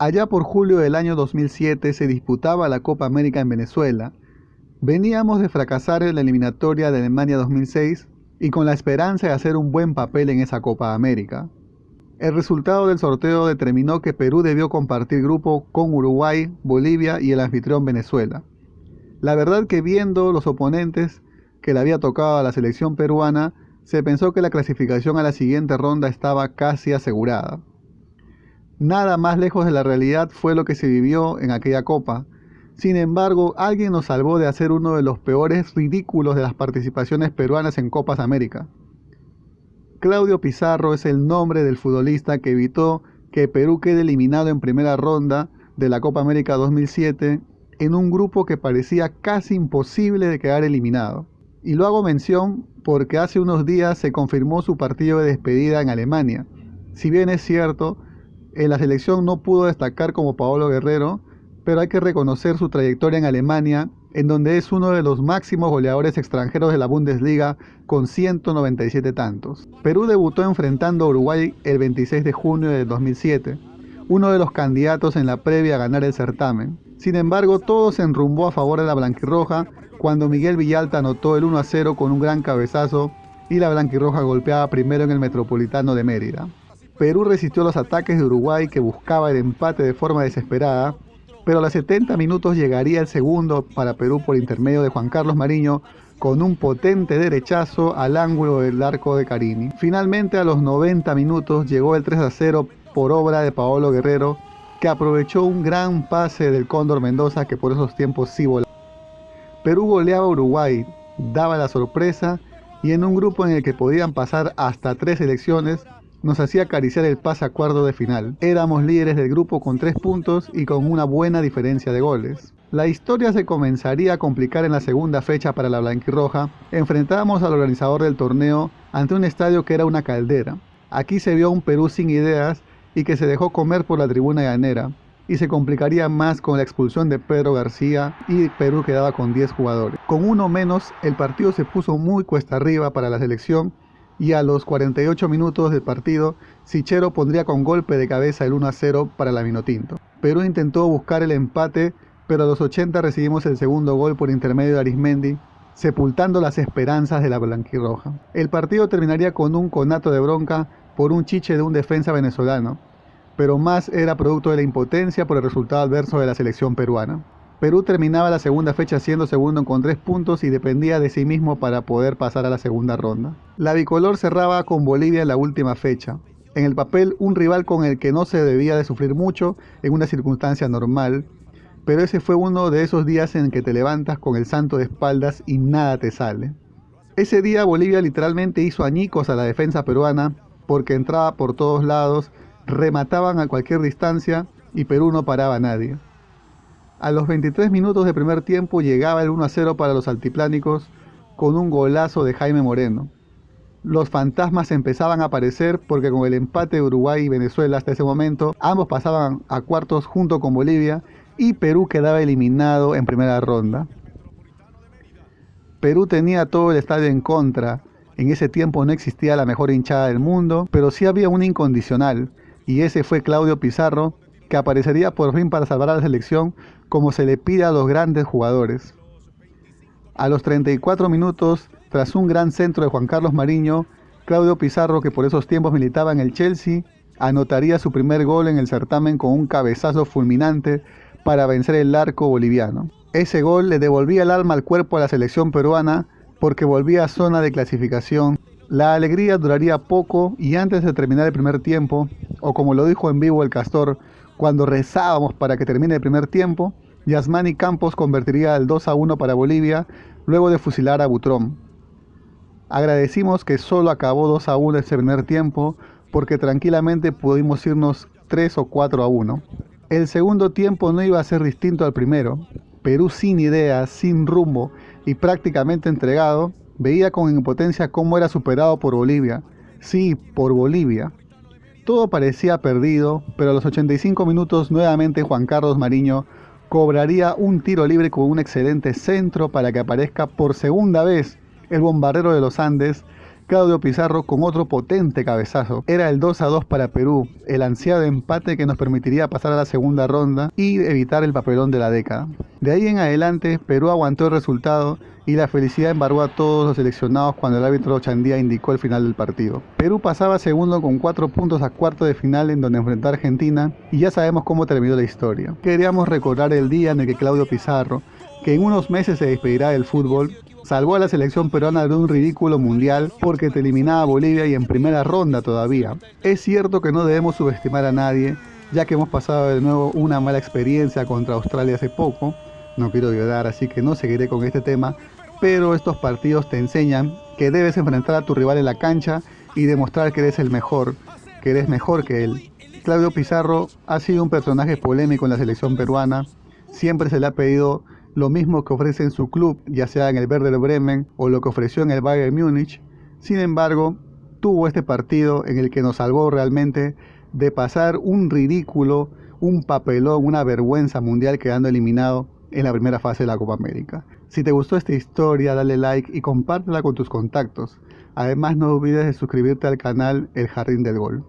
Allá por julio del año 2007 se disputaba la Copa América en Venezuela. Veníamos de fracasar en la eliminatoria de Alemania 2006 y con la esperanza de hacer un buen papel en esa Copa América. El resultado del sorteo determinó que Perú debió compartir grupo con Uruguay, Bolivia y el anfitrión Venezuela. La verdad que viendo los oponentes que le había tocado a la selección peruana, se pensó que la clasificación a la siguiente ronda estaba casi asegurada. Nada más lejos de la realidad fue lo que se vivió en aquella copa. Sin embargo, alguien nos salvó de hacer uno de los peores ridículos de las participaciones peruanas en Copas América. Claudio Pizarro es el nombre del futbolista que evitó que Perú quede eliminado en primera ronda de la Copa América 2007 en un grupo que parecía casi imposible de quedar eliminado. Y lo hago mención porque hace unos días se confirmó su partido de despedida en Alemania. Si bien es cierto, en la selección no pudo destacar como Paolo Guerrero, pero hay que reconocer su trayectoria en Alemania, en donde es uno de los máximos goleadores extranjeros de la Bundesliga con 197 tantos. Perú debutó enfrentando a Uruguay el 26 de junio de 2007, uno de los candidatos en la previa a ganar el certamen. Sin embargo, todo se enrumbó a favor de la blanquirroja cuando Miguel Villalta anotó el 1-0 con un gran cabezazo y la blanquirroja golpeaba primero en el Metropolitano de Mérida. Perú resistió los ataques de Uruguay, que buscaba el empate de forma desesperada, pero a los 70 minutos llegaría el segundo para Perú por intermedio de Juan Carlos Mariño con un potente derechazo al ángulo del arco de Carini. Finalmente, a los 90 minutos llegó el 3-0 por obra de Paolo Guerrero, que aprovechó un gran pase del Cóndor Mendoza, que por esos tiempos sí volaba. Perú goleaba a Uruguay, daba la sorpresa, y en un grupo en el que podían pasar hasta 3 selecciones, nos hacía acariciar el pase a cuartos de final. Éramos líderes del grupo con 3 puntos y con una buena diferencia de goles. La historia se comenzaría a complicar en la segunda fecha para la blanquirroja. Enfrentábamos al organizador del torneo ante un estadio que era una caldera. Aquí se vio un Perú sin ideas y que se dejó comer por la tribuna llanera, y se complicaría más con la expulsión de Pedro García y Perú quedaba con 10 jugadores. Con uno menos, el partido se puso muy cuesta arriba para la selección, y a los 48 minutos del partido, Sichero pondría con golpe de cabeza el 1-0 para la Vinotinto. Perú intentó buscar el empate, pero a los 80 recibimos el segundo gol por intermedio de Arismendi, sepultando las esperanzas de la blanquirroja. El partido terminaría con un conato de bronca por un chiche de un defensa venezolano, pero más era producto de la impotencia por el resultado adverso de la selección peruana. Perú terminaba la segunda fecha siendo segundo con 3 puntos y dependía de sí mismo para poder pasar a la segunda ronda. La bicolor cerraba con Bolivia en la última fecha. En el papel, un rival con el que no se debía de sufrir mucho en una circunstancia normal, pero ese fue uno de esos días en que te levantas con el santo de espaldas y nada te sale. Ese día Bolivia literalmente hizo añicos a la defensa peruana porque entraba por todos lados, remataban a cualquier distancia y Perú no paraba a nadie. A los 23 minutos de primer tiempo llegaba el 1-0 para los altiplánicos con un golazo de Jaime Moreno. Los fantasmas empezaban a aparecer porque con el empate de Uruguay y Venezuela hasta ese momento, ambos pasaban a cuartos junto con Bolivia y Perú quedaba eliminado en primera ronda. Perú tenía todo el estadio en contra. En ese tiempo no existía la mejor hinchada del mundo, pero sí había un incondicional, y ese fue Claudio Pizarro, que aparecería por fin para salvar a la selección como se le pide a los grandes jugadores. A los 34 minutos, tras un gran centro de Juan Carlos Mariño, Claudio Pizarro, que por esos tiempos militaba en el Chelsea, anotaría su primer gol en el certamen con un cabezazo fulminante para vencer el arco boliviano. Ese gol le devolvía el alma al cuerpo a la selección peruana porque volvía a zona de clasificación. La alegría duraría poco y antes de terminar el primer tiempo, o como lo dijo en vivo el Castor, cuando rezábamos para que termine el primer tiempo, Yasmani Campos convertiría el 2-1 para Bolivia luego de fusilar a Butrón. Agradecimos que solo acabó 2-1 ese primer tiempo porque tranquilamente pudimos irnos 3 o 4-1. El segundo tiempo no iba a ser distinto al primero. Perú sin ideas, sin rumbo y prácticamente entregado, veía con impotencia cómo era superado por Bolivia. Sí, por Bolivia. Todo parecía perdido, pero a los 85 minutos nuevamente Juan Carlos Mariño cobraría un tiro libre con un excelente centro para que aparezca por segunda vez el bombardero de los Andes, Claudio Pizarro con otro potente cabezazo. Era el 2-2 para Perú, el ansiado empate que nos permitiría pasar a la segunda ronda y evitar el papelón de la década. De ahí en adelante, Perú aguantó el resultado y la felicidad embargó a todos los seleccionados cuando el árbitro Chandía indicó el final del partido. Perú pasaba segundo con 4 puntos a cuarto de final en donde enfrentó a Argentina y ya sabemos cómo terminó la historia. Queríamos recordar el día en el que Claudio Pizarro, que en unos meses se despedirá del fútbol, salvó a la selección peruana de un ridículo mundial porque te eliminaba a Bolivia y en primera ronda todavía. Es cierto que no debemos subestimar a nadie, ya que hemos pasado de nuevo una mala experiencia contra Australia hace poco. No quiero llorar, así que no seguiré con este tema, pero estos partidos te enseñan que debes enfrentar a tu rival en la cancha y demostrar que eres el mejor, que eres mejor que él. Claudio Pizarro ha sido un personaje polémico en la selección peruana, siempre se le ha pedido lo mismo que ofrece en su club, ya sea en el Werder Bremen o lo que ofreció en el Bayern Múnich. Sin embargo, tuvo este partido en el que nos salvó realmente de pasar un ridículo, un papelón, una vergüenza mundial quedando eliminado en la primera fase de la Copa América. Si te gustó esta historia, dale like y compártela con tus contactos. Además, no olvides de suscribirte al canal El Jardín del Gol.